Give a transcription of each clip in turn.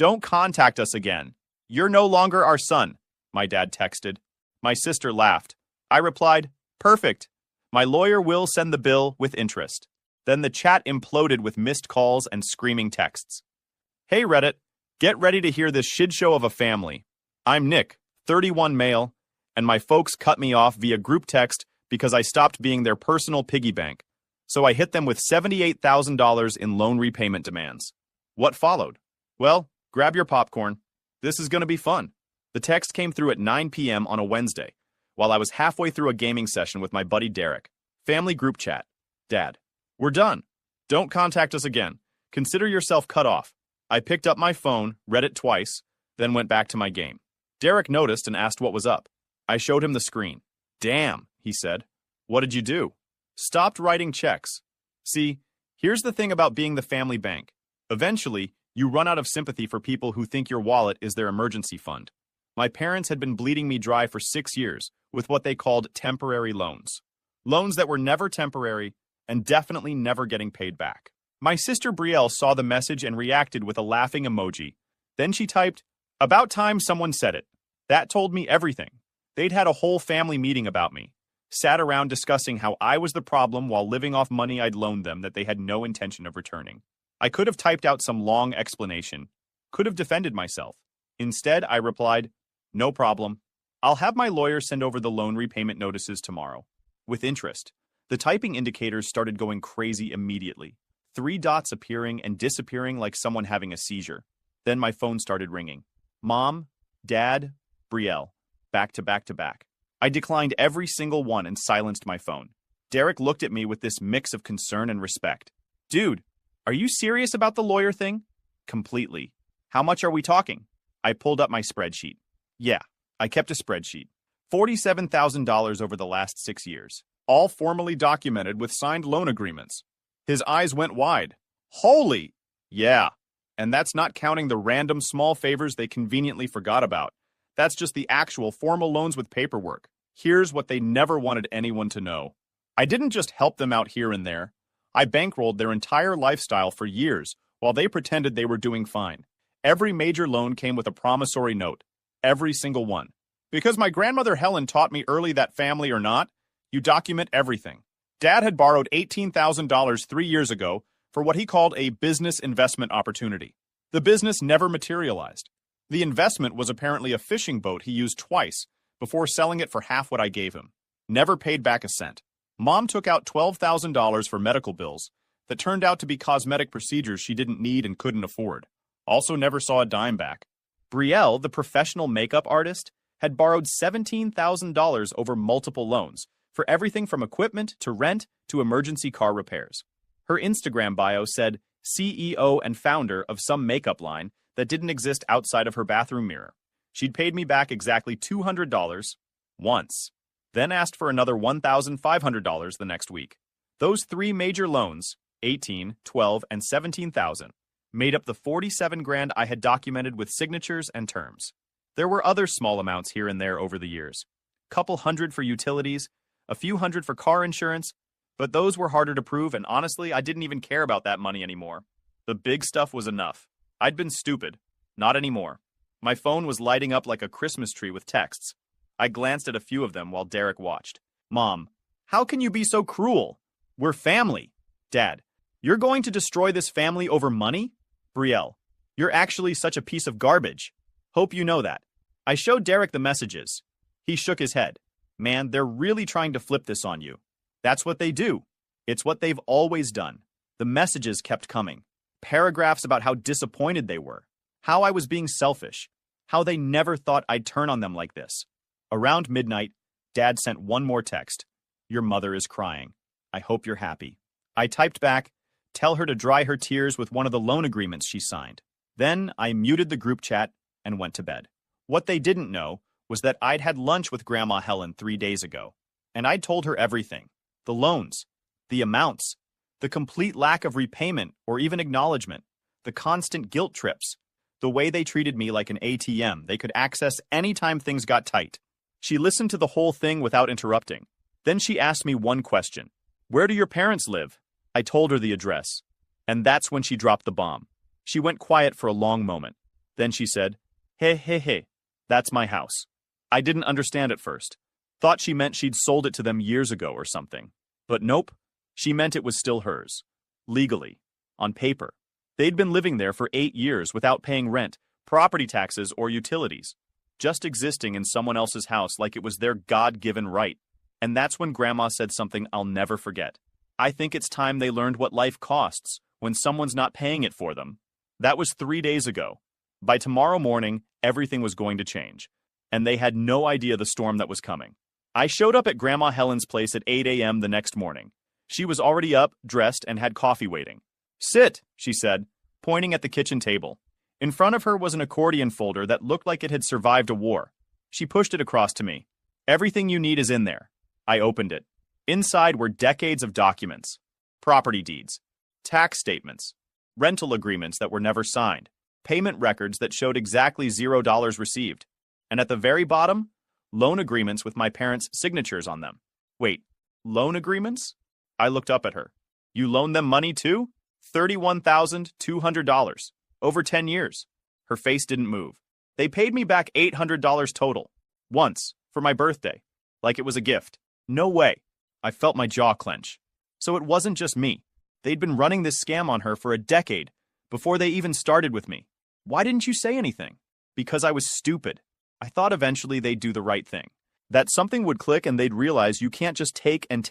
Don't contact us again. You're no longer our son, my dad texted. My sister laughed. I replied, perfect. My lawyer will send the bill with interest. Then the chat imploded with missed calls and screaming texts. Hey Reddit, get ready to hear this shit show of a family. I'm Nick, 31 male, and my folks cut me off via group text because I stopped being their personal piggy bank. So I hit them with $78,000 in loan repayment demands. What followed? Well, grab your popcorn. This is going to be fun. The text came through at 9 p.m. on a Wednesday, while I was halfway through a gaming session with my buddy Derek. Family group chat. Dad, we're done. Don't contact us again. Consider yourself cut off. I picked up my phone, read it twice, then went back to my game. Derek noticed and asked what was up. I showed him the screen. Damn, he said. What did you do? Stopped writing checks. See, here's the thing about being the family bank. Eventually, you run out of sympathy for people who think your wallet is their emergency fund. My parents had been bleeding me dry for 6 years with what they called temporary loans. Loans that were never temporary and definitely never getting paid back. My sister Brielle saw the message and reacted with a laughing emoji. Then she typed, "About time someone said it." That told me everything. They'd had a whole family meeting about me. Sat around discussing how I was the problem while living off money I'd loaned them that they had no intention of returning. I could have typed out some long explanation. Could have defended myself. Instead, I replied, "No problem. I'll have my lawyer send over the loan repayment notices tomorrow." With interest. The typing indicators started going crazy immediately. 3 dots appearing and disappearing like someone having a seizure. Then my phone started ringing. Mom, Dad, Brielle. Back to back to back. I declined every single one and silenced my phone. Derek looked at me with this mix of concern and respect. Dude, are you serious about the lawyer thing? Completely. How much are we talking? I pulled up my spreadsheet. Yeah, I kept a spreadsheet. $47,000 over the last 6 years. All formally documented with signed loan agreements. His eyes went wide. Holy! Yeah. And that's not counting the random small favors they conveniently forgot about. That's just the actual formal loans with paperwork. Here's what they never wanted anyone to know. I didn't just help them out here and there. I bankrolled their entire lifestyle for years while they pretended they were doing fine. Every major loan came with a promissory note. Every single one. Because my grandmother Helen taught me early that family or not, you document everything. Dad had borrowed $18,000 3 years ago for what he called a business investment opportunity. The business never materialized. The investment was apparently a fishing boat he used twice before selling it for half what I gave him. Never paid back a cent. Mom took out $12,000 for medical bills that turned out to be cosmetic procedures she didn't need and couldn't afford. Also never saw a dime back. Brielle, the professional makeup artist, had borrowed $17,000 over multiple loans for everything from equipment to rent to emergency car repairs. Her Instagram bio said CEO and founder of some makeup line that didn't exist outside of her bathroom mirror. She'd paid me back exactly $200 once, then asked for another $1,500 the next week. Those 3 major loans, 18, 12, and 17,000, made up the 47 grand I had documented with signatures and terms. There were other small amounts here and there over the years. Couple hundred for utilities, a few hundred for car insurance, but those were harder to prove, and honestly, I didn't even care about that money anymore. The big stuff was enough. I'd been stupid. Not anymore. My phone was lighting up like a Christmas tree with texts. I glanced at a few of them while Derek watched. Mom, how can you be so cruel? We're family. Dad, you're going to destroy this family over money? Brielle, you're actually such a piece of garbage. Hope you know that. I showed Derek the messages. He shook his head. Man, they're really trying to flip this on you. That's what they do. It's what they've always done. The messages kept coming. Paragraphs about how disappointed they were. How I was being selfish. How they never thought I'd turn on them like this. Around midnight, Dad sent one more text. Your mother is crying. I hope you're happy. I typed back, tell her to dry her tears with one of the loan agreements she signed. Then I muted the group chat and went to bed. What they didn't know was that I'd had lunch with Grandma Helen 3 days ago, and I'd told her everything. The loans, the amounts, the complete lack of repayment or even acknowledgement, the constant guilt trips, the way they treated me like an ATM they could access anytime things got tight. She listened to the whole thing without interrupting. Then she asked me one question. Where do your parents live? I told her the address. And that's when she dropped the bomb. She went quiet for a long moment. Then she said, "Hey, hey, hey, that's my house." I didn't understand at first. Thought she meant she'd sold it to them years ago or something. But nope, she meant it was still hers. Legally. On paper. They'd been living there for 8 years without paying rent, property taxes, or utilities. Just existing in someone else's house like it was their God-given right. And that's when Grandma said something I'll never forget. "I think it's time they learned what life costs when someone's not paying it for them." That was 3 days ago. By tomorrow morning, everything was going to change. And they had no idea the storm that was coming. I showed up at Grandma Helen's place at 8 a.m. the next morning. She was already up, dressed, and had coffee waiting. "Sit," she said, pointing at the kitchen table. In front of her was an accordion folder that looked like it had survived a war. She pushed it across to me. "Everything you need is in there." I opened it. Inside were decades of documents. Property deeds. Tax statements. Rental agreements that were never signed. Payment records that showed exactly $0 received. And at the very bottom, loan agreements with my parents' signatures on them. Wait, loan agreements? I looked up at her. "You loaned them money too?" $31,200. Over 10 years. Her face didn't move. "They paid me back $800 total. Once, for my birthday. Like it was a gift." No way. I felt my jaw clench. So it wasn't just me. They'd been running this scam on her for a decade, before they even started with me. Why didn't you say anything? Because I was stupid. I thought eventually they'd do the right thing. That something would click and they'd realize you can't just take and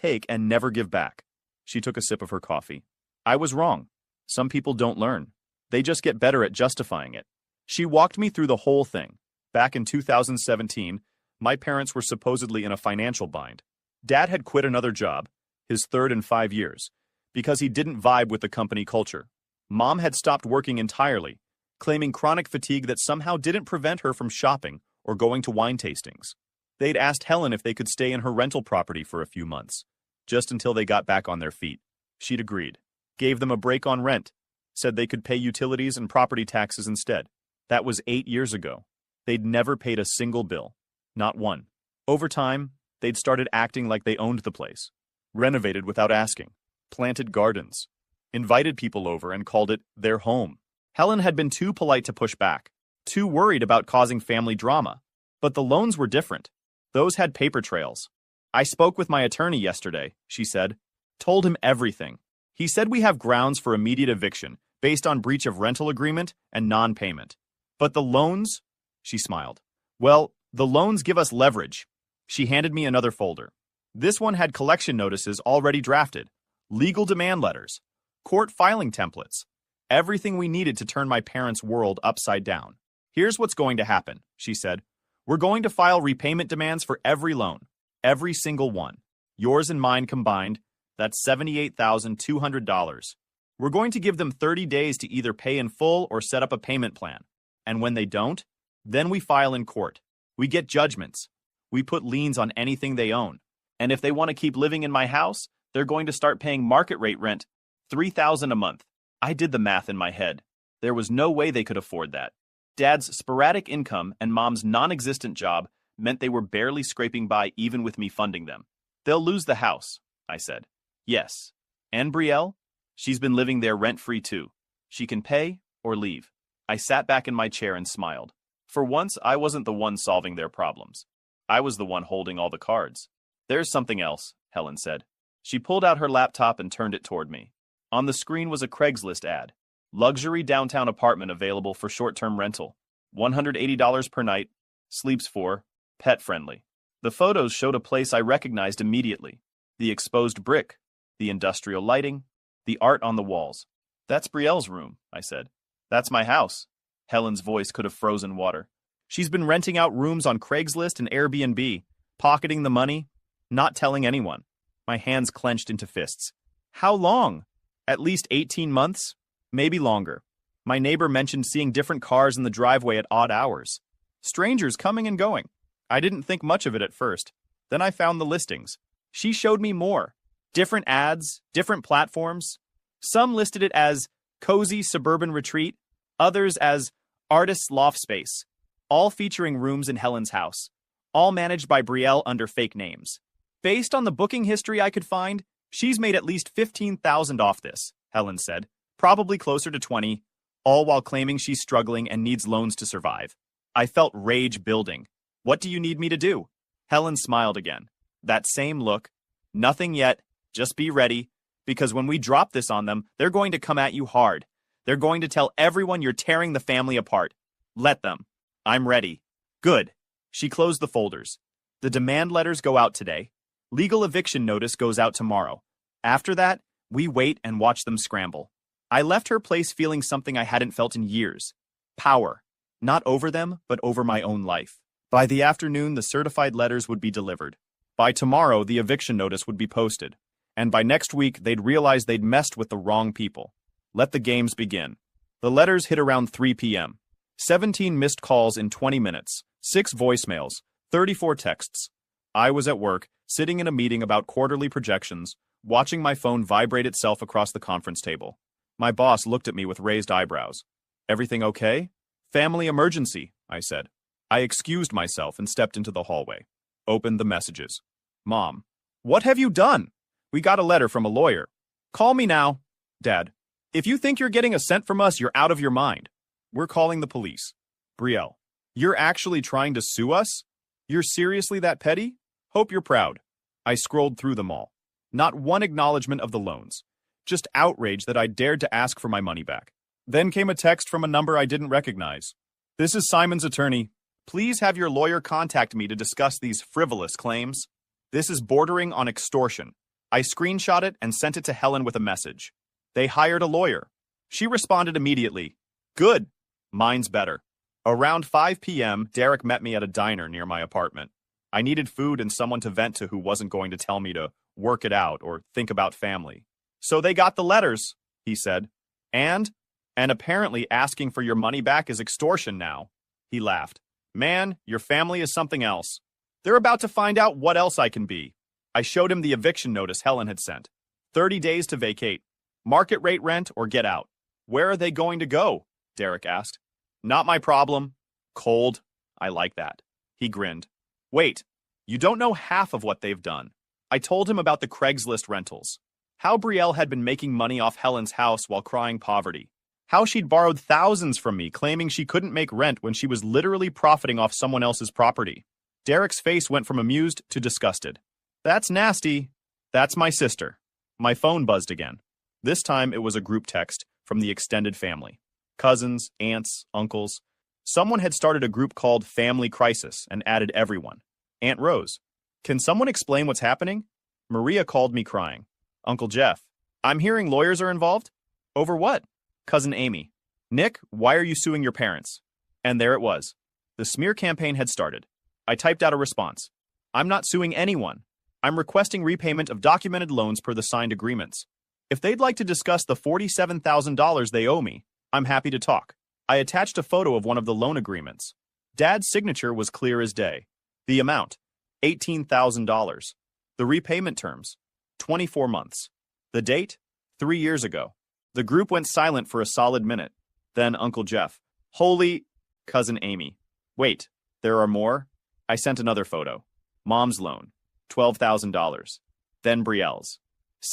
never give back. She took a sip of her coffee. I was wrong. Some people don't learn. They just get better at justifying it. She walked me through the whole thing. Back in 2017, my parents were supposedly in a financial bind. Dad had quit another job, his third in 5 years, because he didn't vibe with the company culture. Mom had stopped working entirely, claiming chronic fatigue that somehow didn't prevent her from shopping or going to wine tastings. They'd asked Helen if they could stay in her rental property for a few months, just until they got back on their feet. She'd agreed, gave them a break on rent, said they could pay utilities and property taxes instead. That was 8 years ago. They'd never paid a single bill. Not one. Over time, they'd started acting like they owned the place. Renovated without asking. Planted gardens. Invited people over and called it their home. Helen had been too polite to push back. Too worried about causing family drama. But the loans were different. Those had paper trails. "I spoke with my attorney yesterday," she said. "Told him everything. He said we have grounds for immediate eviction based on breach of rental agreement and non-payment. But the loans?" She smiled. "Well, the loans give us leverage." She handed me another folder. This one had collection notices already drafted, legal demand letters, court filing templates, everything we needed to turn my parents' world upside down. "Here's what's going to happen," she said. "We're going to file repayment demands for every loan, every single one. Yours and mine combined, that's $78,200. We're going to give them 30 days to either pay in full or set up a payment plan. And when they don't, then we file in court. We get judgments. We put liens on anything they own. And if they want to keep living in my house, they're going to start paying market rate rent, $3,000 a month." I did the math in my head. There was no way they could afford that. Dad's sporadic income and Mom's non-existent job meant they were barely scraping by even with me funding them. "They'll lose the house," I said. "Yes. And Brielle? She's been living there rent-free too. She can pay or leave." I sat back in my chair and smiled. For once, I wasn't the one solving their problems. I was the one holding all the cards. "There's something else," Helen said. She pulled out her laptop and turned it toward me. On the screen was a Craigslist ad. Luxury downtown apartment available for short-term rental. $180 per night. Sleeps 4. Pet friendly. The photos showed a place I recognized immediately. The exposed brick. The industrial lighting. The art on the walls. "That's Brielle's room," I said. "That's my house." Helen's voice could have frozen water. She's been renting out rooms on Craigslist and Airbnb, pocketing the money, not telling anyone. My hands clenched into fists. "How long?" "At least 18 months, maybe longer." My neighbor mentioned seeing different cars in the driveway at odd hours. Strangers coming and going. I didn't think much of it at first. Then I found the listings. She showed me more. Different ads, different platforms. Some listed it as cozy suburban retreat, others as artist's loft space, all featuring rooms in Helen's house, all managed by Brielle under fake names. Based on the booking history I could find, she's made at least $15,000 off this, Helen said, probably closer to 20, all while claiming she's struggling and needs loans to survive. I felt rage building. What do you need me to do? Helen smiled again. That same look. Nothing yet, just be ready, because when we drop this on them, they're going to come at you hard. They're going to tell everyone you're tearing the family apart. Let them. I'm ready. Good. She closed the folders. The demand letters go out today. Legal eviction notice goes out tomorrow. After that, we wait and watch them scramble. I left her place feeling something I hadn't felt in years. Power. Not over them, but over my own life. By the afternoon, the certified letters would be delivered. By tomorrow, the eviction notice would be posted. And by next week, they'd realize they'd messed with the wrong people. Let the games begin. The letters hit around 3 p.m. 17 missed calls in 20 minutes, 6 voicemails, 34 texts. I was at work, sitting in a meeting about quarterly projections, watching my phone vibrate itself across the conference table. My boss looked at me with raised eyebrows. Everything okay? Family emergency, I said. I excused myself and stepped into the hallway. Opened the messages. Mom. What have you done? We got a letter from a lawyer. Call me now. Dad. If you think you're getting a cent from us, you're out of your mind. We're calling the police. Brielle. You're actually trying to sue us? You're seriously that petty? Hope you're proud. I scrolled through them all. Not one acknowledgement of the loans. Just outrage that I dared to ask for my money back. Then came a text from a number I didn't recognize. This is Simon's attorney. Please have your lawyer contact me to discuss these frivolous claims. This is bordering on extortion. I screenshot it and sent it to Helen with a message. They hired a lawyer. She responded immediately. Good. Mine's better. Around 5 p.m., Derek met me at a diner near my apartment. I needed food and someone to vent to who wasn't going to tell me to work it out or think about family. So they got the letters, he said. And apparently asking for your money back is extortion now. He laughed. Man, your family is something else. They're about to find out what else I can be. I showed him the eviction notice Helen had sent. 30 days to vacate. Market rate rent or get out. Where are they going to go? Derek asked. Not my problem. Cold. I like that. He grinned. Wait, you don't know half of what they've done. I told him about the Craigslist rentals. How Brielle had been making money off Helen's house while crying poverty. How she'd borrowed thousands from me, claiming she couldn't make rent when she was literally profiting off someone else's property. Derek's face went from amused to disgusted. That's nasty. That's my sister. My phone buzzed again. This time it was a group text from the extended family. Cousins, aunts, uncles. Someone had started a group called Family Crisis and added everyone. Aunt Rose. Can someone explain what's happening? Maria called me crying. Uncle Jeff. I'm hearing lawyers are involved? Over what? Cousin Amy. Nick, why are you suing your parents? And there it was. The smear campaign had started. I typed out a response. I'm not suing anyone. I'm requesting repayment of documented loans per the signed agreements. If they'd like to discuss the $47,000 they owe me, I'm happy to talk. I attached a photo of one of the loan agreements. Dad's signature was clear as day. The amount, $18,000. The repayment terms, 24 months. The date, 3 years ago. The group went silent for a solid minute. Then Uncle Jeff. Holy... Cousin Amy. Wait, there are more? I sent another photo. Mom's loan, $12,000. Then Brielle's.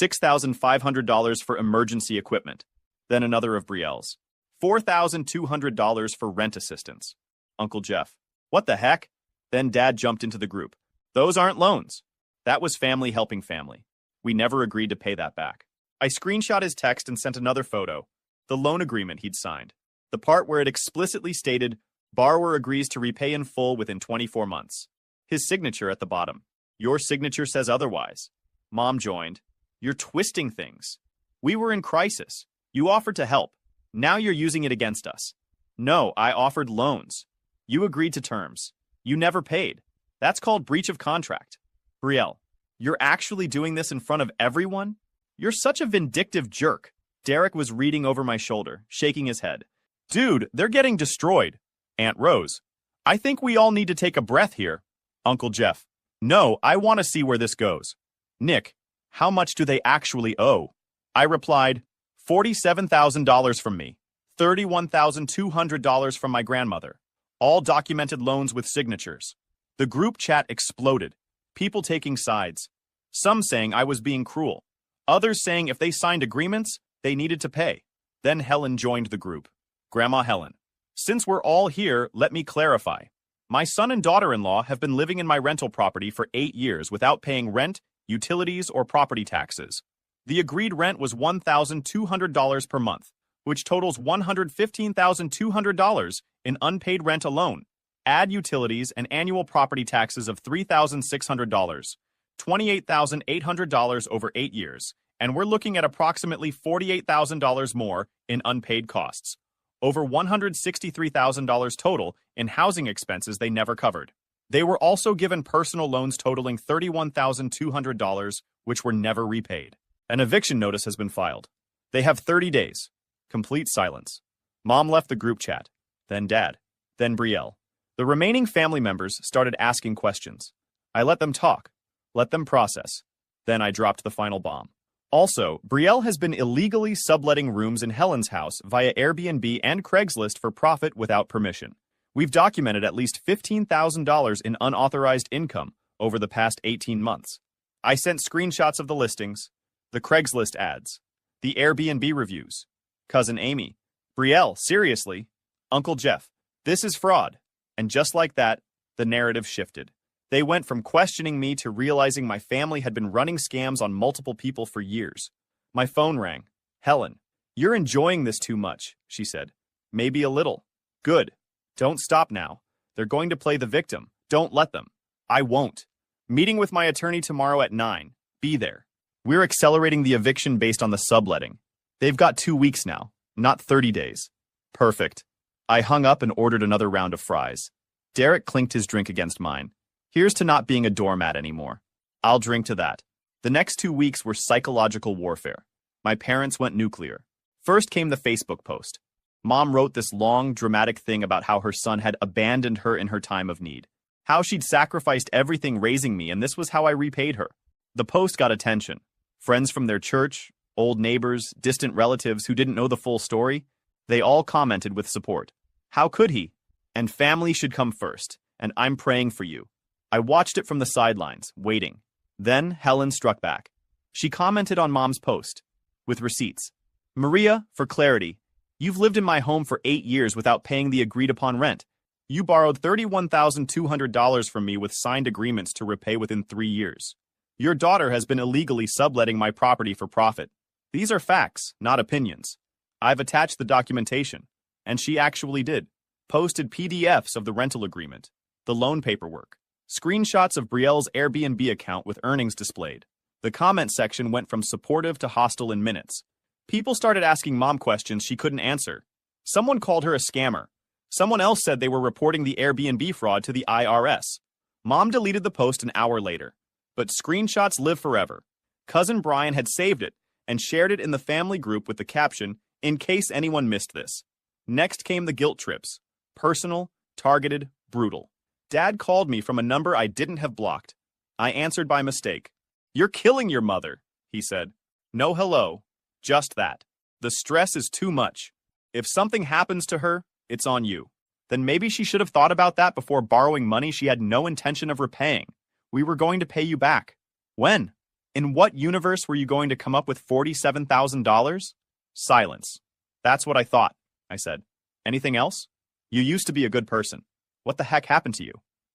$6,500 for emergency equipment. Then another of Brielle's. $4,200 for rent assistance. Uncle Jeff. What the heck? Then Dad jumped into the group. Those aren't loans. That was family helping family. We never agreed to pay that back. I screenshot his text and sent another photo. The loan agreement he'd signed. The part where it explicitly stated, borrower agrees to repay in full within 24 months. His signature at the bottom. Your signature says otherwise. Mom joined. You're twisting things. We were in crisis. You offered to help. Now you're using it against us. No, I offered loans. You agreed to terms. You never paid. That's called breach of contract. Brielle, you're actually doing this in front of everyone? You're such a vindictive jerk. Derek was reading over my shoulder, shaking his head. Dude, they're getting destroyed. Aunt Rose. I think we all need to take a breath here. Uncle Jeff. No, I want to see where this goes. Nick, how much do they actually owe? I replied, $47,000 from me, $31,200 from my grandmother. All documented loans with signatures. The group chat exploded. People taking sides. Some saying I was being cruel. Others saying if they signed agreements, they needed to pay. Then Helen joined the group. Grandma Helen. Since we're all here, let me clarify. My son and daughter-in-law have been living in my rental property for 8 years without paying rent, utilities, or property taxes. The agreed rent was $1,200 per month, which totals $115,200 in unpaid rent alone. Add utilities and annual property taxes of $3,600, $28,800 over 8 years, and we're looking at approximately $48,000 more in unpaid costs. Over $163,000 total in housing expenses they never covered. They were also given personal loans totaling $31,200, which were never repaid. An eviction notice has been filed. They have 30 days. Complete silence. Mom left the group chat. Then Dad. Then Brielle. The remaining family members started asking questions. I let them talk. Let them process. Then I dropped the final bomb. Also, Brielle has been illegally subletting rooms in Helen's house via Airbnb and Craigslist for profit without permission. We've documented at least $15,000 in unauthorized income over the past 18 months. I sent screenshots of the listings, the Craigslist ads, the Airbnb reviews. Cousin Amy. Brielle, seriously? Uncle Jeff. This is fraud. And just like that, the narrative shifted. They went from questioning me to realizing my family had been running scams on multiple people for years. My phone rang. Helen, you're enjoying this too much, she said. Maybe a little. Good. Don't stop now. They're going to play the victim. Don't let them. I won't. Meeting with my attorney tomorrow at 9. Be there. We're accelerating the eviction based on the subletting. They've got 2 weeks now, not 30 days. Perfect. I hung up and ordered another round of fries. Derek clinked his drink against mine. Here's to not being a doormat anymore. I'll drink to that. The next 2 weeks were psychological warfare. My parents went nuclear. First came the Facebook post. Mom wrote this long, dramatic thing about how her son had abandoned her in her time of need. How she'd sacrificed everything raising me, and this was how I repaid her. The post got attention. Friends from their church, old neighbors, distant relatives who didn't know the full story, they all commented with support. How could he? And family should come first, and I'm praying for you. I watched it from the sidelines, waiting. Then Helen struck back. She commented on Mom's post, with receipts. Maria, for clarity, you've lived in my home for 8 years without paying the agreed-upon rent. You borrowed $31,200 from me with signed agreements to repay within 3 years. Your daughter has been illegally subletting my property for profit. These are facts, not opinions. I've attached the documentation, and she actually did. Posted PDFs of the rental agreement, the loan paperwork, screenshots of Brielle's Airbnb account with earnings displayed. The comment section went from supportive to hostile in minutes. People started asking Mom questions she couldn't answer. Someone called her a scammer. Someone else said they were reporting the Airbnb fraud to the IRS. Mom deleted the post an hour later. But screenshots live forever. Cousin Brian had saved it and shared it in the family group with the caption, "In case anyone missed this." Next came the guilt trips. Personal, targeted, brutal. Dad called me from a number I didn't have blocked. I answered by mistake. "You're killing your mother," he said. No hello, just that. The stress is too much. If something happens to her, it's on you. Then maybe she should have thought about that before borrowing money she had no intention of repaying. We were going to pay you back. When? In what universe were you going to come up with $47,000? Silence. That's what I thought, I said. Anything else? You used to be a good person. What the heck happened to you?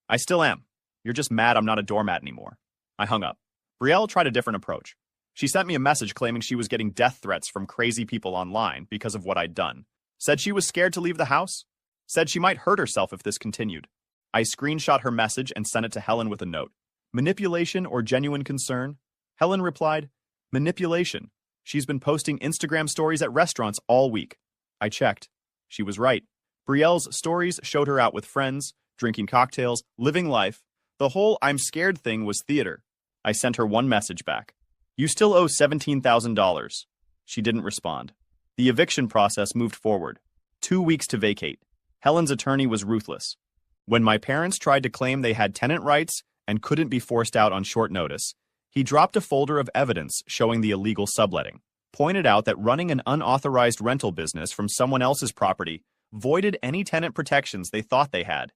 I still am. You're just mad I'm not a doormat anymore. I hung up. Brielle tried a different approach. She sent me a message claiming she was getting death threats from crazy people online because of what I'd done. Said she was scared to leave the house. Said she might hurt herself if this continued. I screenshot her message and sent it to Helen with a note. Manipulation or genuine concern? Helen replied, manipulation. She's been posting Instagram stories at restaurants all week. I checked. She was right. Brielle's stories showed her out with friends, drinking cocktails, living life. The whole I'm scared thing was theater. I sent her one message back. You still owe $17,000. She didn't respond. The eviction process moved forward. 2 weeks to vacate. Helen's attorney was ruthless. When my parents tried to claim they had tenant rights and couldn't be forced out on short notice, he dropped a folder of evidence showing the illegal subletting, pointed out that running an unauthorized rental business from someone else's property voided any tenant protections they thought they had.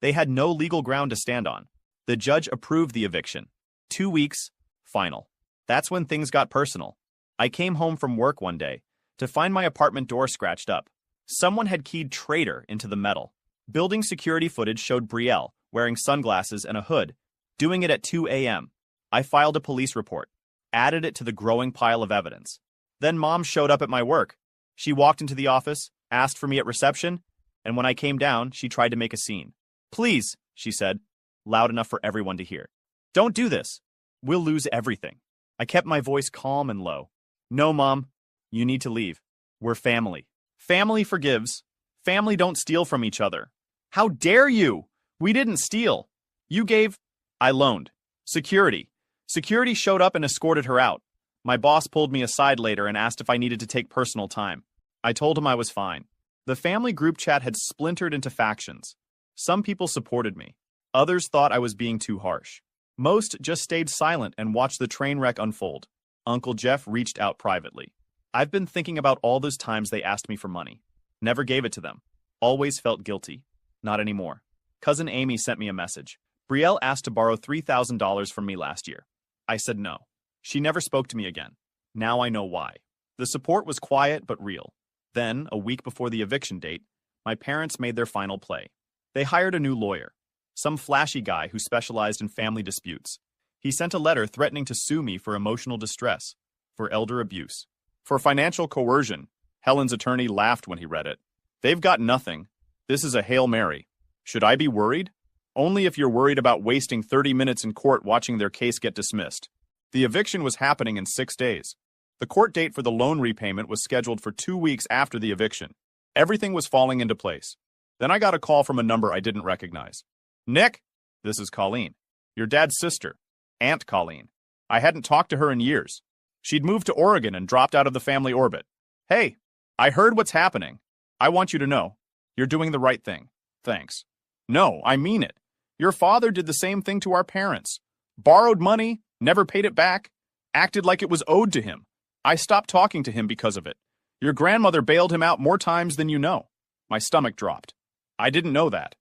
They had no legal ground to stand on. The judge approved the eviction. 2 weeks, final. That's when things got personal. I came home from work one day to find my apartment door scratched up. Someone had keyed traitor into the metal. Building security footage showed Brielle, wearing sunglasses and a hood, doing it at 2 a.m. I filed a police report, added it to the growing pile of evidence. Then Mom showed up at my work. She walked into the office, asked for me at reception, and when I came down, she tried to make a scene. "Please," she said, loud enough for everyone to hear. "Don't do this. We'll lose everything." I kept my voice calm and low. "No, Mom. You need to leave. We're family. Family forgives. Family don't steal from each other." "How dare you? We didn't steal. You gave—" "I loaned. Security. Security showed up and escorted her out. My boss pulled me aside later and asked if I needed to take personal time. I told him I was fine." The family group chat had splintered into factions. Some people supported me. Others thought I was being too harsh. Most just stayed silent and watched the train wreck unfold. Uncle Jeff reached out privately. "I've been thinking about all those times they asked me for money. Never gave it to them. Always felt guilty. Not anymore." Cousin Amy sent me a message. "Brielle asked to borrow $3,000 from me last year. I said no. She never spoke to me again. Now I know why." The support was quiet but real. Then, a week before the eviction date, my parents made their final play. They hired a new lawyer, some flashy guy who specialized in family disputes. He sent a letter threatening to sue me for emotional distress, for elder abuse, for financial coercion. Helen's attorney laughed when he read it. "They've got nothing. This is a Hail Mary. Should I be worried? Only if you're worried about wasting 30 minutes in court watching their case get dismissed." The eviction was happening in 6 days. The court date for the loan repayment was scheduled for 2 weeks after the eviction. Everything was falling into place. Then I got a call from a number I didn't recognize. "Nick, this is Colleen, your dad's sister, Aunt Colleen. I hadn't talked to her in years. She'd moved to Oregon and dropped out of the family orbit. Hey, I heard what's happening. I want you to know, you're doing the right thing. Thanks." "No, I mean it. Your father did the same thing to our parents. Borrowed money, never paid it back, acted like it was owed to him. I stopped talking to him because of it. Your grandmother bailed him out more times than you know." My stomach dropped. "I didn't know that."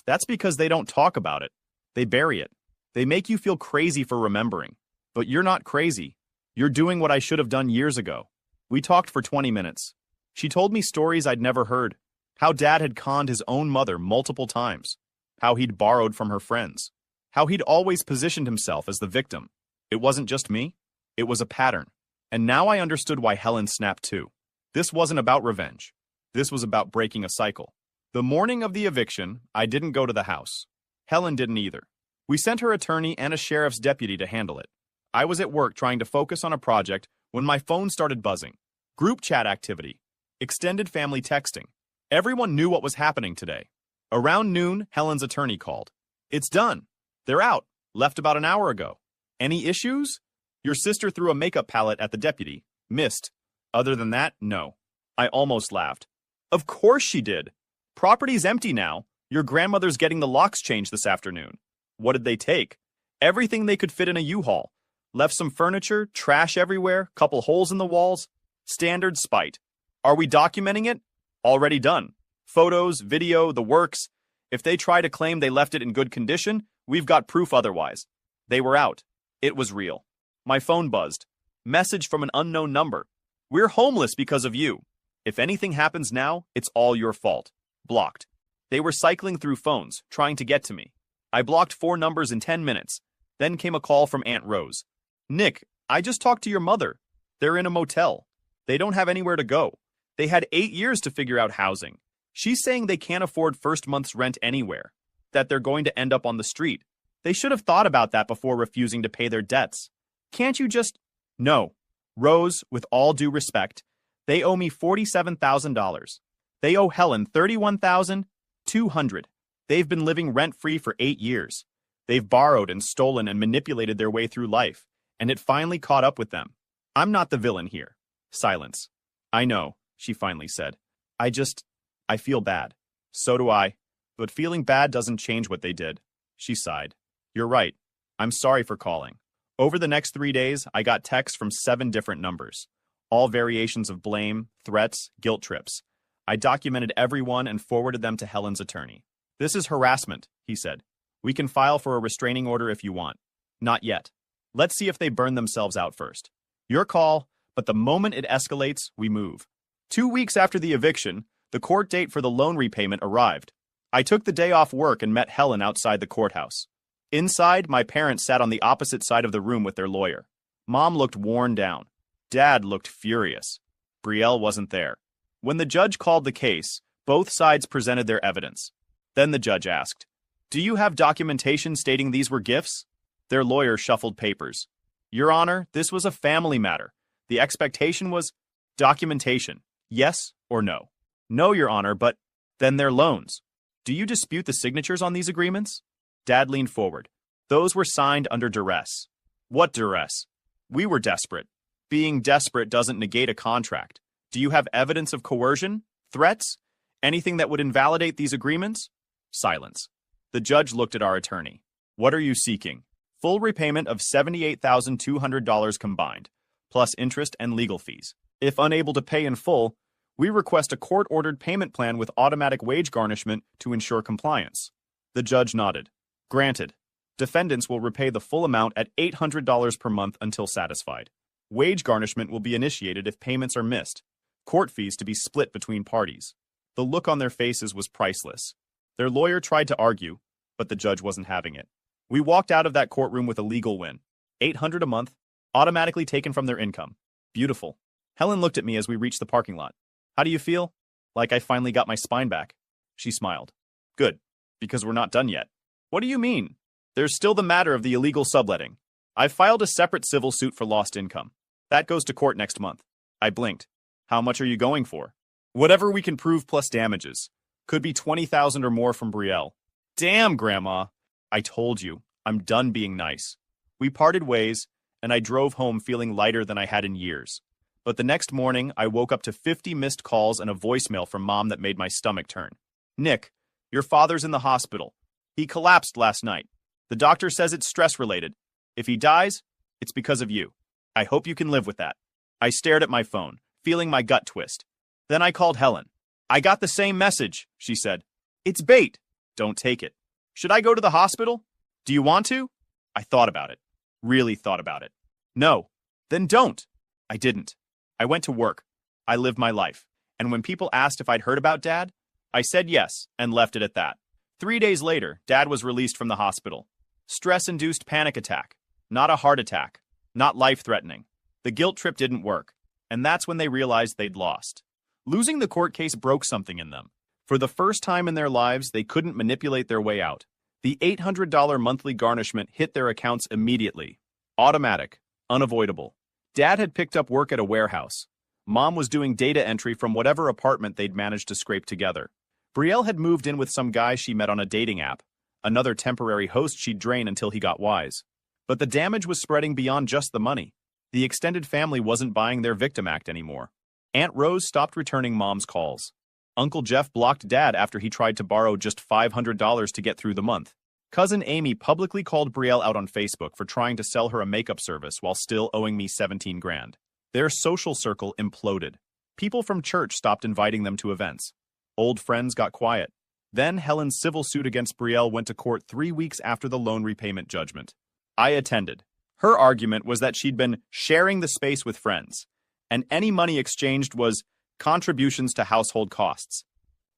"That's because they don't talk about it. They bury it. They make you feel crazy for remembering. But you're not crazy. You're doing what I should have done years ago." We talked for 20 minutes. She told me stories I'd never heard. How Dad had conned his own mother multiple times. How he'd borrowed from her friends. How he'd always positioned himself as the victim. It wasn't just me. It was a pattern. And now I understood why Helen snapped too. This wasn't about revenge. This was about breaking a cycle. The morning of the eviction, I didn't go to the house. Helen didn't either. We sent her attorney and a sheriff's deputy to handle it. I was at work trying to focus on a project when my phone started buzzing. Group chat activity. Extended family texting. Everyone knew what was happening today. Around noon, Helen's attorney called. "It's done. They're out. Left about an hour ago. Any issues? Your sister threw a makeup palette at the deputy. Missed. Other than that, no." I almost laughed. "Of course she did. Property's empty now. Your grandmother's getting the locks changed this afternoon." What did they take? Everything they could fit in a U-Haul. Left some furniture, trash everywhere, couple holes in the walls. Standard spite. Are we documenting it? Already done. Photos, video, the works. If they try to claim they left it in good condition, we've got proof otherwise. They were out. It was real. My phone buzzed. Message from an unknown number. "We're homeless because of you. If anything happens now, it's all your fault." Blocked. They were cycling through phones, trying to get to me. I blocked 4 numbers in 10 minutes. Then came a call from Aunt Rose. "Nick, I just talked to your mother. They're in a motel. They don't have anywhere to go. They had 8 years to figure out housing. She's saying they can't afford first month's rent anywhere. That they're going to end up on the street. They should have thought about that before refusing to pay their debts. Can't you just—" "No. Rose, with all due respect, they owe me $47,000. They owe Helen $31,200. They've been living rent-free for 8 years. They've borrowed and stolen and manipulated their way through life, and it finally caught up with them. I'm not the villain here." Silence. "I know," she finally said. I feel bad." "So do I. But feeling bad doesn't change what they did." She sighed. "You're right. I'm sorry for calling." Over the next 3 days, I got texts from 7 different numbers. All variations of blame, threats, guilt trips. I documented every one and forwarded them to Helen's attorney. "This is harassment," he said. "We can file for a restraining order if you want." "Not yet. Let's see if they burn themselves out first. Your call, but the moment it escalates, we move." 2 weeks after the eviction, The court date for the loan repayment arrived. I took the day off work and met Helen outside the courthouse. Inside, my parents sat on the opposite side of the room with their lawyer. Mom looked worn down. Dad looked furious. Brielle wasn't there. When the judge called the case, both sides presented their evidence. Then the judge asked, "Do you have documentation stating these were gifts?" Their lawyer shuffled papers. "Your Honor, this was a family matter. The expectation was documentation. Yes or no?" "No, Your Honor, but then they're loans. Do you dispute the signatures on these agreements?" Dad leaned forward. "Those were signed under duress." "What duress?" "We were desperate." "Being desperate doesn't negate a contract. Do you have evidence of coercion? Threats? Anything that would invalidate these agreements?" Silence. The judge looked at our attorney. "What are you seeking?" "Full repayment of $78,200 combined, plus interest and legal fees. If unable to pay in full, we request a court-ordered payment plan with automatic wage garnishment to ensure compliance." The judge nodded. "Granted. Defendants will repay the full amount at $800 per month until satisfied. Wage garnishment will be initiated if payments are missed. Court fees to be split between parties." The look on their faces was priceless. Their lawyer tried to argue, but the judge wasn't having it. We walked out of that courtroom with a legal win. $800 a month, automatically taken from their income. Beautiful. Helen looked at me as we reached the parking lot. "How do you feel?" "Like I finally got my spine back." She smiled. "Good, because we're not done yet." "What do you mean?" "There's still the matter of the illegal subletting. I've filed a separate civil suit for lost income. That goes to court next month." I blinked. "How much are you going for?" "Whatever we can prove plus damages. Could be $20,000 or more from Brielle." "Damn, Grandma." "I told you, I'm done being nice." We parted ways, and I drove home feeling lighter than I had in years. But the next morning, I woke up to 50 missed calls and a voicemail from Mom that made my stomach turn. "Nick, your father's in the hospital. He collapsed last night. The doctor says it's stress-related. If he dies, it's because of you. I hope you can live with that." I stared at my phone, feeling my gut twist. Then I called Helen. "I got the same message," she said. "It's bait. Don't take it." "Should I go to the hospital?" "Do you want to?" I thought about it. Really thought about it. "No." "Then don't." I didn't. I went to work. I lived my life. And when people asked if I'd heard about Dad, I said yes and left it at that. 3 days later, Dad was released from the hospital. Stress-induced panic attack. Not a heart attack. Not life-threatening. The guilt trip didn't work. And that's when they realized they'd lost. Losing the court case broke something in them. For the first time in their lives, they couldn't manipulate their way out. The $800 monthly garnishment hit their accounts immediately. Automatic. Unavoidable. Dad had picked up work at a warehouse. Mom was doing data entry from whatever apartment they'd managed to scrape together. Brielle had moved in with some guy she met on a dating app. Another temporary host she'd drain until he got wise. But the damage was spreading beyond just the money. The extended family wasn't buying their victim act anymore. Aunt Rose stopped returning Mom's calls. Uncle Jeff blocked Dad after he tried to borrow just $500 to get through the month. Cousin Amy publicly called Brielle out on Facebook for trying to sell her a makeup service while still owing me 17 grand. Their social circle imploded. People from church stopped inviting them to events. Old friends got quiet. Then Helen's civil suit against Brielle went to court 3 weeks after the loan repayment judgment. I attended. Her argument was that she'd been sharing the space with friends, and any money exchanged was contributions to household costs.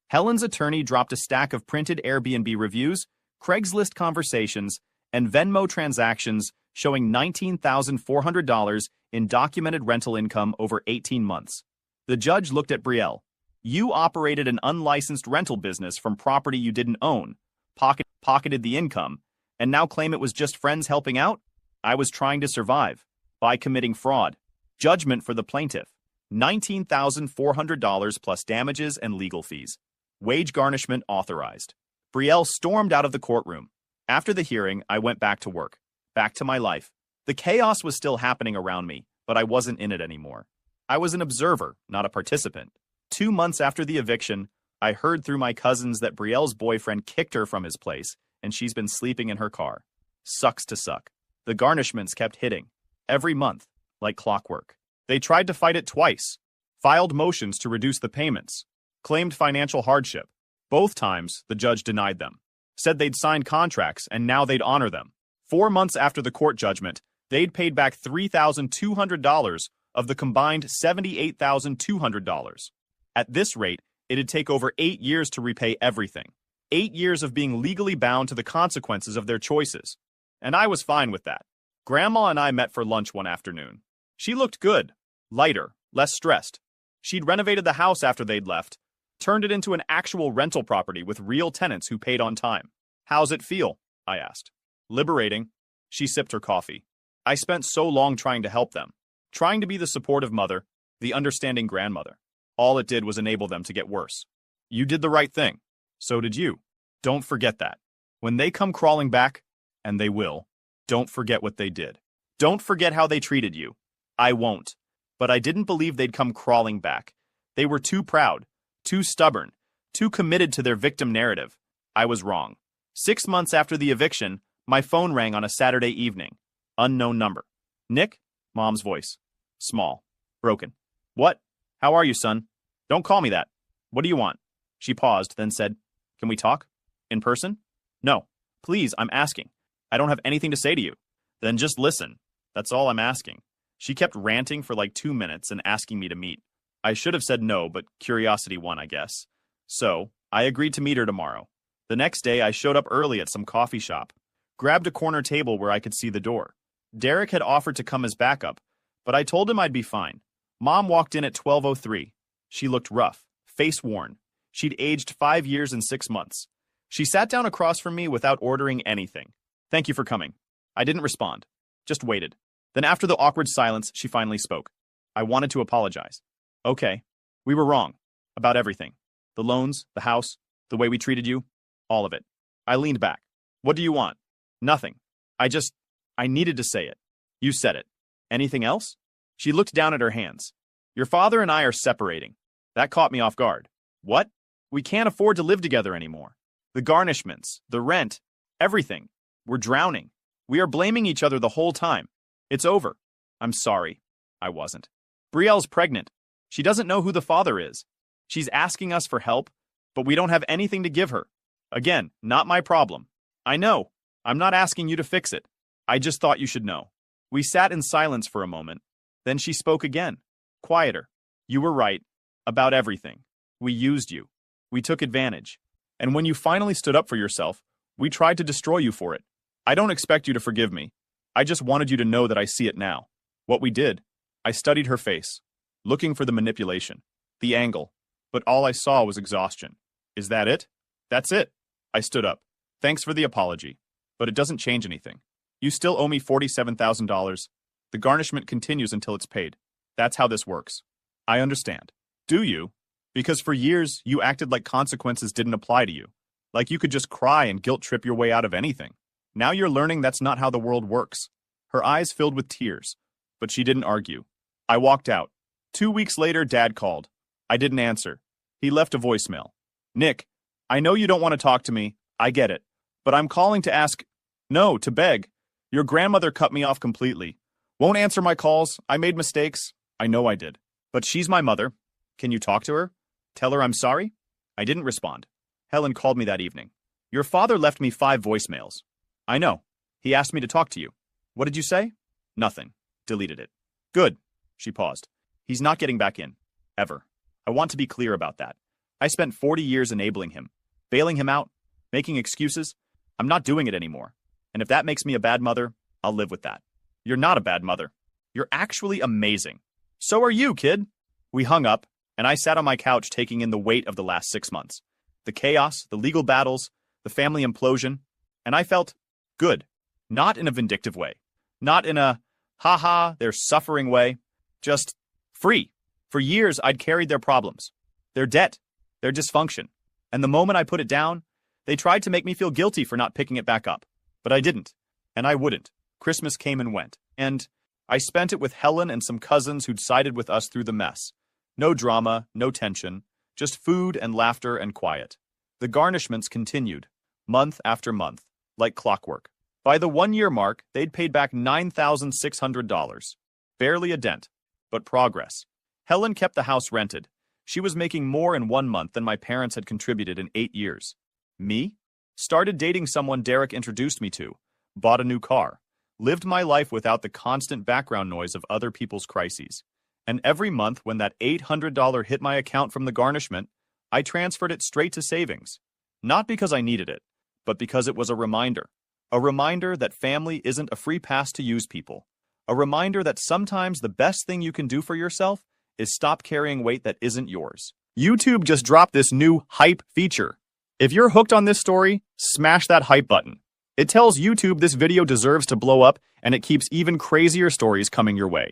Helen's attorney dropped a stack of printed Airbnb reviews, Craigslist conversations, and Venmo transactions showing $19,400 in documented rental income over 18 months. The judge looked at Brielle. "You operated an unlicensed rental business from property you didn't own, pocketed the income, and now claim it was just friends helping out? I was trying to survive by committing fraud. Judgment for the plaintiff. $19,400 plus damages and legal fees. Wage garnishment authorized." Brielle stormed out of the courtroom. After the hearing, I went back to work. Back to my life. The chaos was still happening around me, but I wasn't in it anymore. I was an observer, not a participant. 2 months after the eviction, I heard through my cousins that Brielle's boyfriend kicked her from his place, and she's been sleeping in her car. Sucks to suck. The garnishments kept hitting. Every month, like clockwork. They tried to fight it twice. Filed motions to reduce the payments. Claimed financial hardship. Both times, the judge denied them. Said they'd signed contracts, and now they'd honor them. 4 months after the court judgment, they'd paid back $3,200 of the combined $78,200. At this rate, It'd take over 8 years to repay everything. 8 years of being legally bound to the consequences of their choices. And I was fine with that. Grandma and I met for lunch one afternoon. She looked good, lighter, less stressed. She'd renovated the house after they'd left, turned it into an actual rental property with real tenants who paid on time. How's it feel? I asked. Liberating. She sipped her coffee. I spent so long trying to help them, trying to be the supportive mother, the understanding grandmother. All it did was enable them to get worse. You did the right thing. So did you. Don't forget that. When they come crawling back, and they will, don't forget what they did. Don't forget how they treated you. I won't. But I didn't believe they'd come crawling back. They were too proud, too stubborn, too committed to their victim narrative. I was wrong. 6 months after the eviction, my phone rang on a Saturday evening. Unknown number. Nick? Mom's voice. Small. Broken. What? How are you, son? Don't call me that. What do you want? She paused, then said, Can we talk? In person? No. Please, I'm asking. I don't have anything to say to you. Then just listen. That's all I'm asking. She kept ranting for like 2 minutes and asking me to meet. I should have said no, but curiosity won, I guess. So, I agreed to meet her tomorrow. The next day, I showed up early at some coffee shop, grabbed a corner table where I could see the door. Derek had offered to come as backup, but I told him I'd be fine. Mom walked in at 12:03. She looked rough, face worn. She'd aged 5 years and 6 months. She sat down across from me without ordering anything. Thank you for coming. I didn't respond, just waited. Then after the awkward silence, she finally spoke. I wanted to apologize. Okay, we were wrong. About everything. The loans, the house, the way we treated you, all of it. I leaned back. What do you want? Nothing. I needed to say it. You said it. Anything else? She looked down at her hands. Your father and I are separating. That caught me off guard. What? We can't afford to live together anymore. The garnishments, the rent, everything. We're drowning. We are blaming each other the whole time. It's over. I'm sorry. I wasn't. Brielle's pregnant. She doesn't know who the father is. She's asking us for help, but we don't have anything to give her. Again, not my problem. I know. I'm not asking you to fix it. I just thought you should know. We sat in silence for a moment. Then she spoke again. Quieter. You were right. About everything. We used you. We took advantage. And when you finally stood up for yourself, we tried to destroy you for it. I don't expect you to forgive me. I just wanted you to know that I see it now. What we did. I studied her face, looking for the manipulation, the angle, but all I saw was exhaustion. Is that it? That's it. I stood up. Thanks for the apology, but it doesn't change anything. You still owe me $47,000. The garnishment continues until it's paid. That's how this works. I understand. Do you? Because for years, you acted like consequences didn't apply to you. Like you could just cry and guilt trip your way out of anything. Now you're learning that's not how the world works. Her eyes filled with tears, but she didn't argue. I walked out. 2 weeks later, Dad called. I didn't answer. He left a voicemail. Nick, I know you don't want to talk to me. I get it. But I'm calling to ask, no, to beg. Your grandmother cut me off completely. Won't answer my calls. I made mistakes. I know I did. But she's my mother. Can you talk to her? Tell her I'm sorry? I didn't respond. Helen called me that evening. Your father left me 5 voicemails. I know. He asked me to talk to you. What did you say? Nothing. Deleted it. Good. She paused. He's not getting back in. Ever. I want to be clear about that. I spent 40 years enabling him, bailing him out, making excuses. I'm not doing it anymore. And if that makes me a bad mother, I'll live with that. You're not a bad mother. You're actually amazing. So are you, kid. We hung up, and I sat on my couch taking in the weight of the last 6 months. The chaos, the legal battles, the family implosion, and I felt good. Not in a vindictive way. Not in a, ha-ha, they're suffering way. Just free. For years, I'd carried their problems, their debt, their dysfunction. And the moment I put it down, they tried to make me feel guilty for not picking it back up. But I didn't. And I wouldn't. Christmas came and went. And I spent it with Helen and some cousins who'd sided with us through the mess. No drama, no tension, just food and laughter and quiet. The garnishments continued, month after month, like clockwork. By the 1-year mark, they'd paid back $9,600. Barely a dent, but progress. Helen kept the house rented. She was making more in 1 month than my parents had contributed in 8 years. Me? Started dating someone Derek introduced me to. Bought a new car. Lived my life without the constant background noise of other people's crises. And every month when that $800 hit my account from the garnishment, I transferred it straight to savings. Not because I needed it, but because it was a reminder. A reminder that family isn't a free pass to use people. A reminder that sometimes the best thing you can do for yourself is stop carrying weight that isn't yours. YouTube just dropped this new hype feature. If you're hooked on this story, smash that hype button. It tells YouTube this video deserves to blow up, and it keeps even crazier stories coming your way.